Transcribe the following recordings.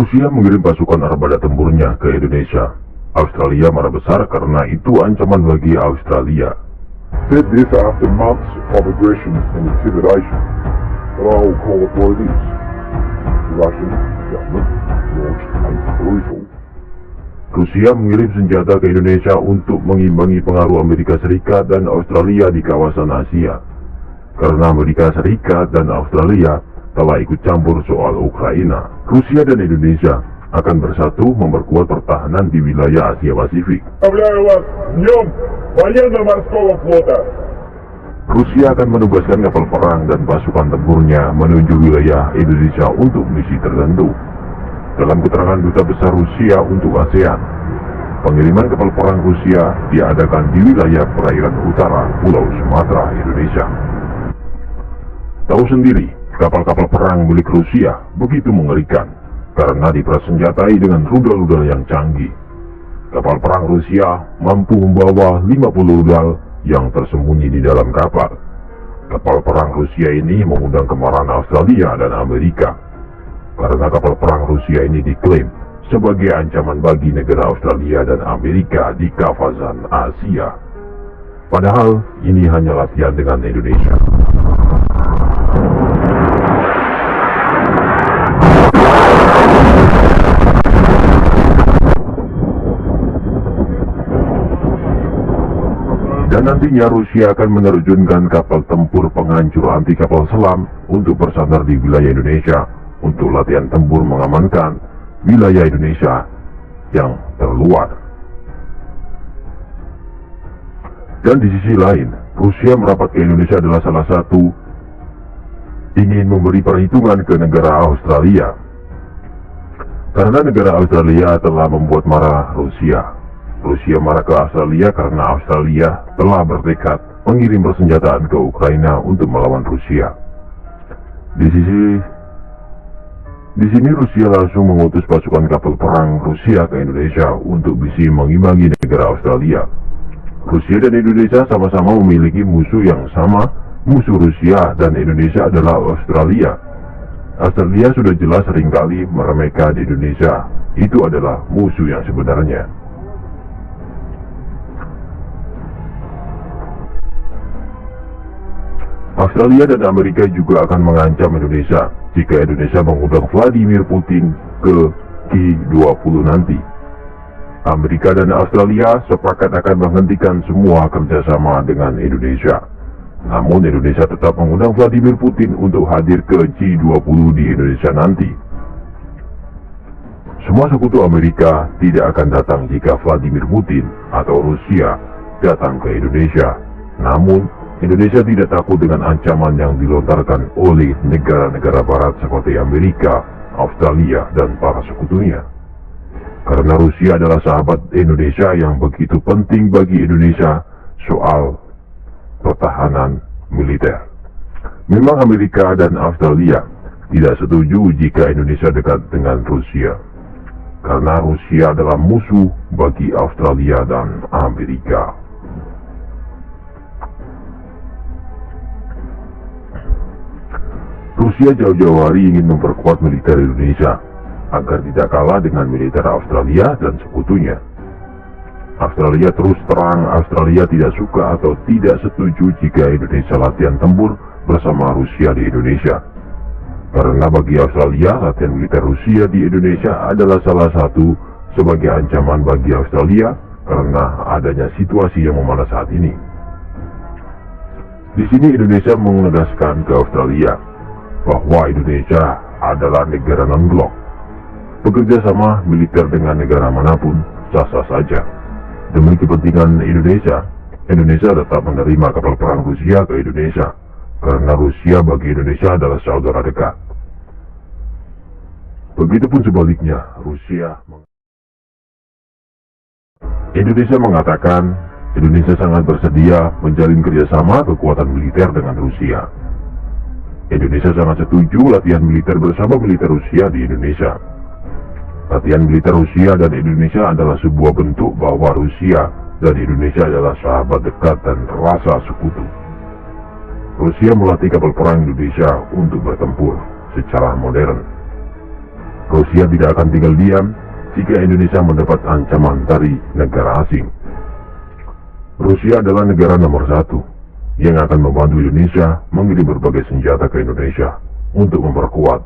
Rusia mengirim pasukan armada tempurnya ke Indonesia. Australia marah besar karena itu ancaman bagi Australia. Did this after months of aggression and intimidation, but I will call it what it is. The Russian government launched a brutal. Rusia mengirim senjata ke Indonesia untuk mengimbangi pengaruh Amerika Serikat dan Australia di kawasan Asia. Karena Amerika Serikat dan Australia telah ikut campur soal Ukraina, Rusia dan Indonesia akan bersatu memperkuat pertahanan di wilayah Asia Pasifik. Rusia akan menugaskan kapal perang dan pasukan tempurnya menuju wilayah Indonesia untuk misi tertentu. Dalam keterangan Duta Besar Rusia untuk ASEAN, pengiriman kapal perang Rusia diadakan di wilayah perairan utara Pulau Sumatera, Indonesia. Tahu sendiri, kapal-kapal perang milik Rusia begitu mengerikan karena dipersenjatai dengan rudal-rudal yang canggih. Kapal perang Rusia mampu membawa 50 rudal yang tersembunyi di dalam kapal. Kapal perang Rusia ini mengundang kemarahan Australia dan Amerika karena kapal perang Rusia ini diklaim sebagai ancaman bagi negara Australia dan Amerika di kawasan Asia. Padahal ini hanya latihan dengan Indonesia. Dan nantinya Rusia akan menerjunkan kapal tempur penghancur anti kapal selam untuk bersandar di wilayah Indonesia untuk latihan tempur mengamankan wilayah Indonesia yang terluar. Dan di sisi lain, Rusia merapat ke Indonesia adalah salah satu ingin memberi perhitungan ke negara Australia. Karena negara Australia telah membuat marah Rusia. Rusia marah ke Australia karena Australia telah bertekad mengirim persenjataan ke Ukraina untuk melawan Rusia. Di sini Rusia langsung mengutus pasukan kapal perang Rusia ke Indonesia untuk bisa mengimbangi negara Australia. Rusia dan Indonesia sama-sama memiliki musuh yang sama. Musuh Rusia dan Indonesia adalah Australia. Australia sudah jelas seringkali meremehkan Indonesia. Itu adalah musuh yang sebenarnya. Australia dan Amerika juga akan mengancam Indonesia jika Indonesia mengundang Vladimir Putin ke G20 nanti. Amerika dan Australia sepakat akan menghentikan semua kerjasama dengan Indonesia. Namun Indonesia tetap mengundang Vladimir Putin untuk hadir ke G20 di Indonesia nanti. Semua sekutu Amerika tidak akan datang jika Vladimir Putin atau Rusia datang ke Indonesia. Namun Indonesia tidak takut dengan ancaman yang dilontarkan oleh negara-negara barat seperti Amerika, Australia, dan para sekutunya. Karena Rusia adalah sahabat Indonesia yang begitu penting bagi Indonesia soal pertahanan militer. Memang Amerika dan Australia tidak setuju jika Indonesia dekat dengan Rusia. Karena Rusia adalah musuh bagi Australia dan Amerika. Rusia jauh-jauh hari ingin memperkuat militer Indonesia agar tidak kalah dengan militer Australia dan sekutunya. Australia terus terang Australia tidak suka atau tidak setuju jika Indonesia latihan tempur bersama Rusia di Indonesia. Karena bagi Australia, latihan militer Rusia di Indonesia adalah salah satu sebagai ancaman bagi Australia karena adanya situasi yang memanas saat ini. Di sini Indonesia menegaskan ke Australia bahwa Indonesia adalah negara non-blok. Bekerja sama militer dengan negara manapun sah-sah saja. Demi kepentingan Indonesia, Indonesia tetap menerima kapal perang Rusia ke Indonesia, karena Rusia bagi Indonesia adalah saudara dekat. Begitupun sebaliknya, Indonesia mengatakan Indonesia sangat bersedia menjalin kerjasama kekuatan militer dengan Rusia. Indonesia sangat setuju latihan militer bersama militer Rusia di Indonesia. Latihan militer Rusia dan Indonesia adalah sebuah bentuk bahwa Rusia dan Indonesia adalah sahabat dekat dan rasa sekutu. Rusia melatih kapal perang Indonesia untuk bertempur secara modern. Rusia tidak akan tinggal diam jika Indonesia mendapat ancaman dari negara asing. Rusia adalah negara nomor 1 yang akan membantu Indonesia mengirim berbagai senjata ke Indonesia untuk memperkuat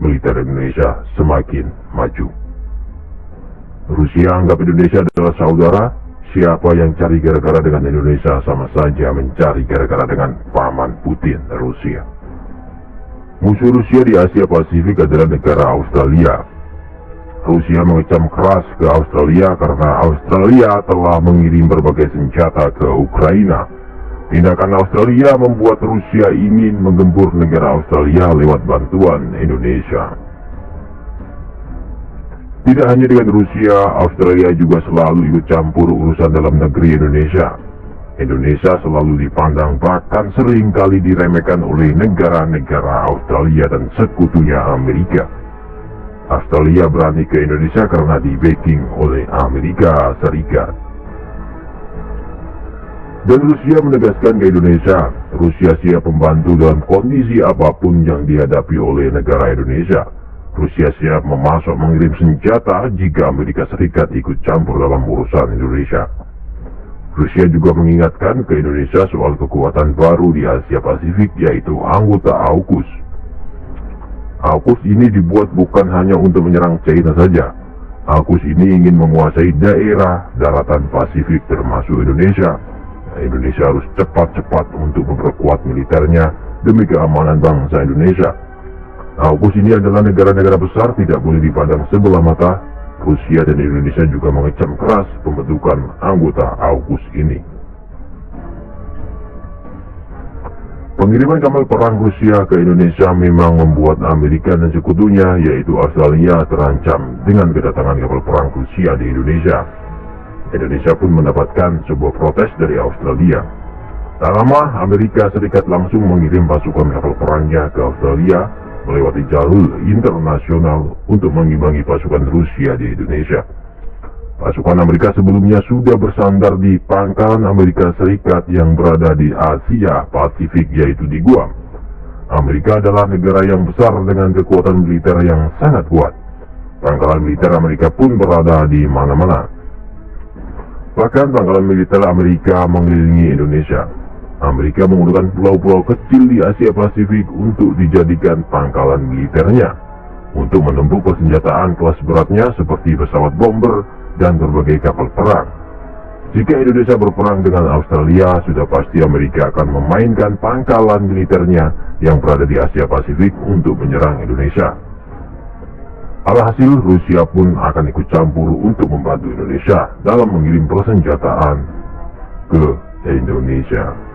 militer Indonesia semakin maju. Rusia anggap Indonesia adalah saudara. Siapa yang cari gara-gara dengan Indonesia sama saja mencari gara-gara dengan paman Putin Rusia. Musuh Rusia di Asia Pasifik adalah negara Australia. Rusia mengecam keras ke Australia karena Australia telah mengirim berbagai senjata ke Ukraina. Tindakan Australia membuat Rusia ingin menggempur negara Australia lewat bantuan Indonesia. Tidak hanya dengan Rusia, Australia juga selalu ikut campur urusan dalam negeri Indonesia. Indonesia selalu dipandang bahkan seringkali diremehkan oleh negara-negara Australia dan sekutunya Amerika. Australia berani ke Indonesia karena di-backing oleh Amerika Serikat. Dan Rusia menegaskan ke Indonesia, Rusia siap membantu dalam kondisi apapun yang dihadapi oleh negara Indonesia. Rusia siap memasok mengirim senjata jika Amerika Serikat ikut campur dalam urusan Indonesia. Rusia juga mengingatkan ke Indonesia soal kekuatan baru di Asia Pasifik, yaitu anggota AUKUS. AUKUS ini dibuat bukan hanya untuk menyerang China saja. AUKUS ini ingin menguasai daerah daratan Pasifik termasuk Indonesia. Indonesia harus cepat-cepat untuk memperkuat militernya demi keamanan bangsa Indonesia. AUKUS ini adalah negara-negara besar, tidak boleh dipandang sebelah mata. Rusia dan Indonesia juga mengecam keras pembentukan anggota AUKUS ini. Pengiriman kapal perang Rusia ke Indonesia memang membuat Amerika dan sekutunya, yaitu Australia, terancam dengan kedatangan kapal perang Rusia di Indonesia. Indonesia pun mendapatkan sebuah protes dari Australia. Tak lama, Amerika Serikat langsung mengirim pasukan kapal perangnya ke Australia melewati jalur internasional untuk mengimbangi pasukan Rusia di Indonesia. Pasukan Amerika sebelumnya sudah bersandar di pangkalan Amerika Serikat yang berada di Asia Pasifik, yaitu di Guam. Amerika adalah negara yang besar dengan kekuatan militer yang sangat kuat. Pangkalan militer Amerika pun berada di mana-mana. Bahkan pangkalan militer Amerika mengelilingi Indonesia. Amerika menggunakan pulau-pulau kecil di Asia Pasifik untuk dijadikan pangkalan militernya, untuk menumpuk persenjataan kelas beratnya seperti pesawat bomber dan berbagai kapal perang. Jika Indonesia berperang dengan Australia, sudah pasti Amerika akan memainkan pangkalan militernya yang berada di Asia Pasifik untuk menyerang Indonesia. Alhasil, Rusia pun akan ikut campur untuk membantu Indonesia dalam mengirim persenjataan ke Indonesia.